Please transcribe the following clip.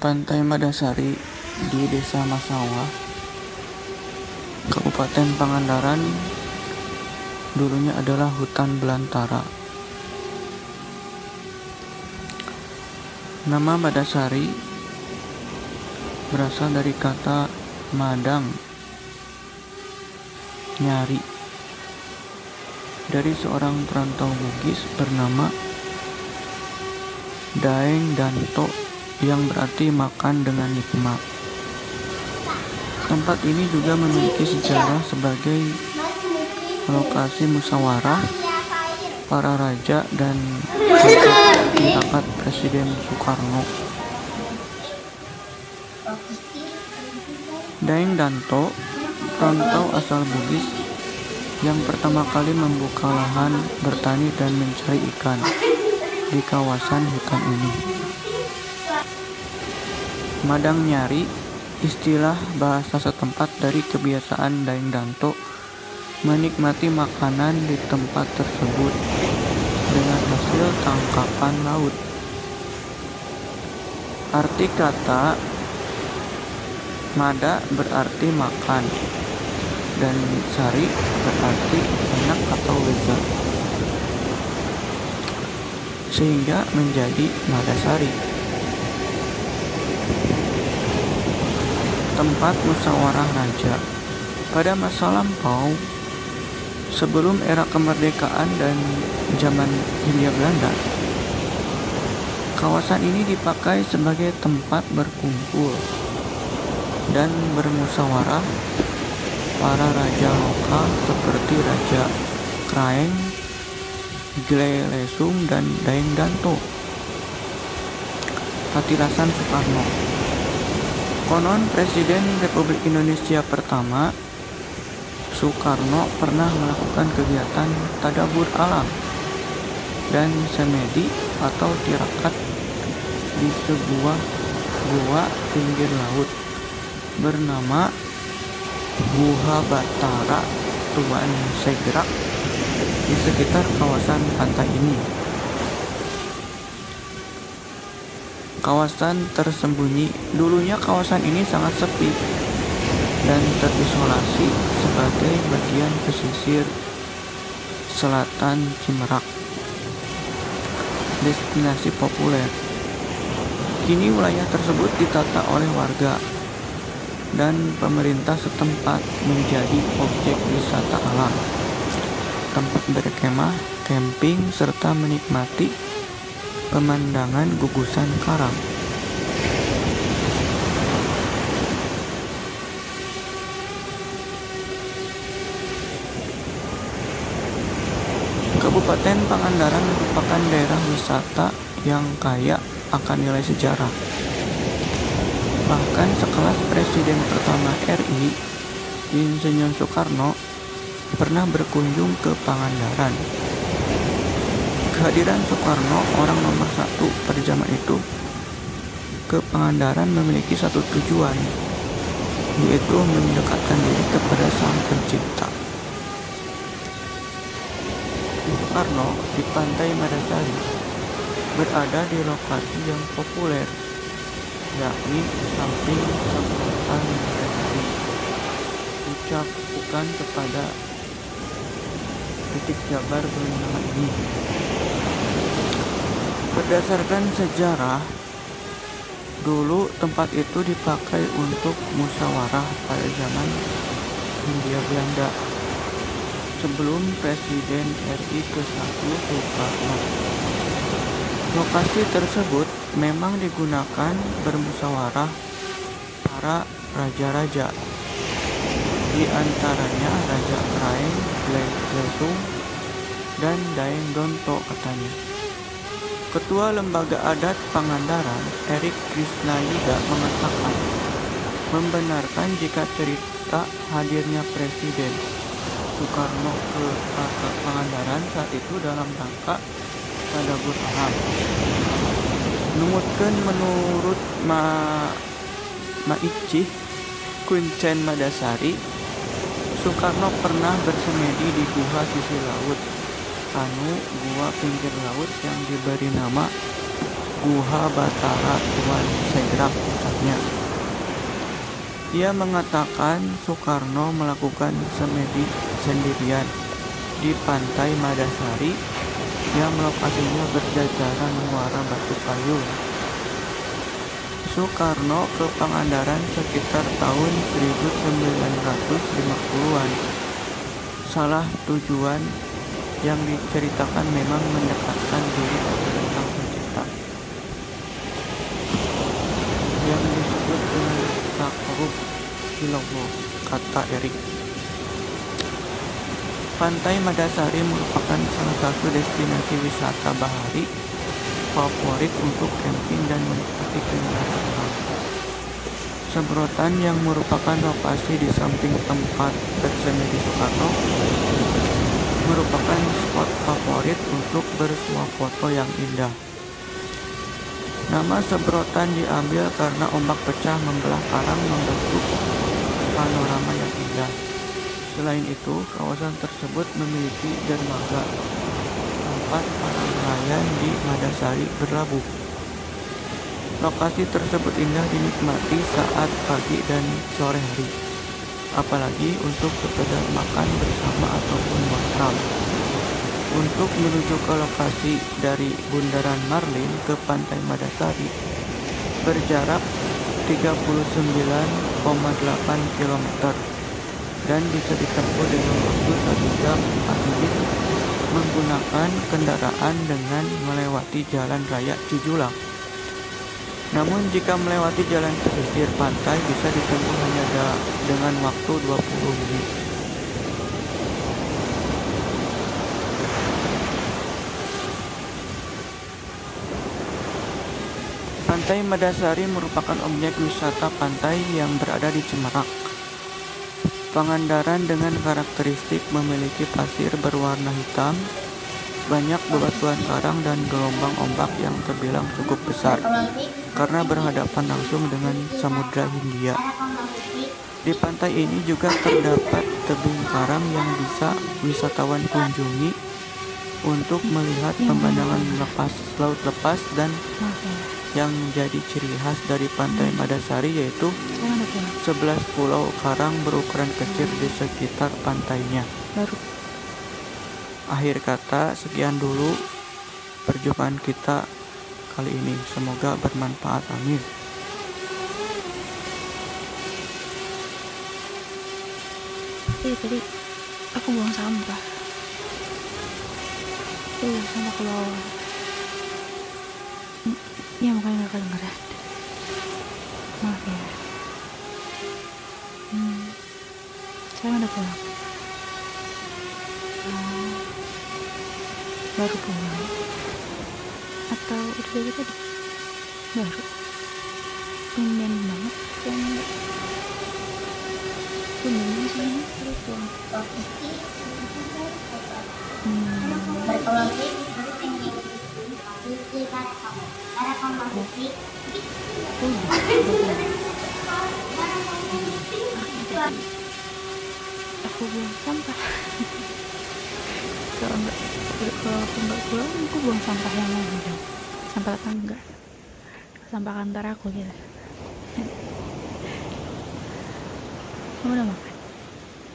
Pantai Madasari di Desa Masawah, Kabupaten Pangandaran, dulunya adalah hutan belantara. Nama Madasari berasal dari kata madang, nyari, dari seorang perantau Bugis bernama Daeng Danto yang berarti makan dengan nikmat. Tempat ini juga memiliki sejarah sebagai lokasi musyawarah para raja dan tirakat Presiden Soekarno. Daeng Danto, perantau asal Bugis yang pertama kali membuka lahan bertani dan mencari ikan di kawasan hutan ini. Madang nyari, istilah bahasa setempat dari kebiasaan Daeng Danto menikmati makanan di tempat tersebut dengan hasil tangkapan laut. Arti kata mada berarti makan dan sari berarti enak atau lezat, sehingga menjadi Madasari. Tempat musyawarah raja. Pada masa lampau, sebelum era kemerdekaan dan zaman Hindia Belanda, kawasan ini dipakai sebagai tempat berkumpul dan bermusyawarah para raja lokal seperti Raja Kraeng, Glelesung, dan Daeng Danto. Patilasan Soekarno. Konon Presiden Republik Indonesia pertama, Soekarno, pernah melakukan kegiatan tadabur alam dan semedi atau tirakat di sebuah gua pinggir laut bernama Guha Batara Tuan Segrak di sekitar kawasan pantai ini. Kawasan tersembunyi. Dulunya kawasan ini sangat sepi dan terisolasi sebagai bagian pesisir selatan Cimerak, destinasi populer. Kini wilayah tersebut ditata oleh warga dan pemerintah setempat menjadi objek wisata alam, tempat berkemah, camping, serta menikmati pemandangan gugusan karang. Kabupaten Pangandaran merupakan daerah wisata yang kaya akan nilai sejarah. Bahkan sekelas Presiden pertama RI, Insinyur Soekarno, pernah berkunjung ke Pangandaran. Kehadiran Soekarno, orang nomor satu pada zaman itu, ke Pangandaran memiliki satu tujuan, yaitu mendekatkan diri kepada Sang Pencipta. Soekarno di Pantai Madasari berada di lokasi yang populer, yakni samping Sepatan Madasari. Ucapan kepada titik jabar bernama ini. Berdasarkan sejarah, dulu tempat itu dipakai untuk musyawarah pada zaman Hindia Belanda sebelum Presiden RI ke-1 Soekarno. Lokasi tersebut memang digunakan bermusyawarah para raja-raja, di antaranya Raja Kraeng, Glelesung, dan Daeng Danto katanya. Ketua Lembaga Adat Pangandaran, Erik Krisnayuda, mengatakan membenarkan jika cerita hadirnya Presiden Soekarno ke Pangandaran saat itu dalam rangka tadabur alam. Numutkeun menurut Maicih Kuncen Madasari, Soekarno pernah bersemedi di guha sisi laut, gua pinggir laut yang diberi nama Guha Batara Tuan Segrak misalnya. Ia mengatakan Soekarno melakukan semedi sendirian di Pantai Madasari yang lokasinya berjajaran muara Batu Kayu. Soekarno ke Pangandaran sekitar tahun 1950-an. Salah tujuan yang diceritakan memang mendekatkan diri kepada Sang Pencipta, yang disebut dengan takarub ilallah, kata Erik. Pantai Madasari merupakan salah satu destinasi wisata bahari favorit untuk camping dan menikmati keindahan alam. Sebrotan yang merupakan lokasi di samping tempat bersemedi Soekarno merupakan spot favorit untuk bersuah foto yang indah. Nama Sebrotan diambil karena ombak pecah membelah karang membentuk panorama yang indah. Selain itu, kawasan tersebut memiliki dermaga tempat para nelayan di Madasari berlabuh. Lokasi tersebut indah dinikmati saat pagi dan sore hari, apalagi untuk sekedar makan bersama ataupun makrab. Untuk menuju ke lokasi dari Bundaran Marlin ke Pantai Madasari berjarak 39,8 km dan bisa ditempuh dengan waktu 1 jam 4 menit menggunakan kendaraan dengan melewati Jalan Raya Cijulang. Namun jika melewati jalan pesisir pantai bisa ditempuh hanya dengan waktu 20 menit. Pantai Madasari merupakan objek wisata pantai yang berada di Cimarak, Pangandaran dengan karakteristik memiliki pasir berwarna hitam, banyak bebatuan karang dan gelombang ombak yang terbilang cukup besar karena berhadapan langsung dengan Samudra Hindia. Di pantai ini juga terdapat tebing karang yang bisa wisatawan kunjungi untuk melihat pemandangan laut lepas dan yang menjadi ciri khas dari Pantai Madasari yaitu 11 pulau karang berukuran kecil di sekitar pantainya. Akhir kata, sekian dulu perjumpaan kita kali ini. Semoga bermanfaat. Amin. Tadi aku buang sampah. Sampah ke bawah. Ya makanya gak kedengeran. Maaf ya. Sekarang udah pulang. Baru pulang atau udah dari tadi? Baru. Tumben banget kan? Tumben sih baru pulang. Aku buang sampah. Kalau aku nggak pulang, aku buang sampah yang lain dong. Sampah tetangga, sampah kantor aku gitu. Kamu udah makan?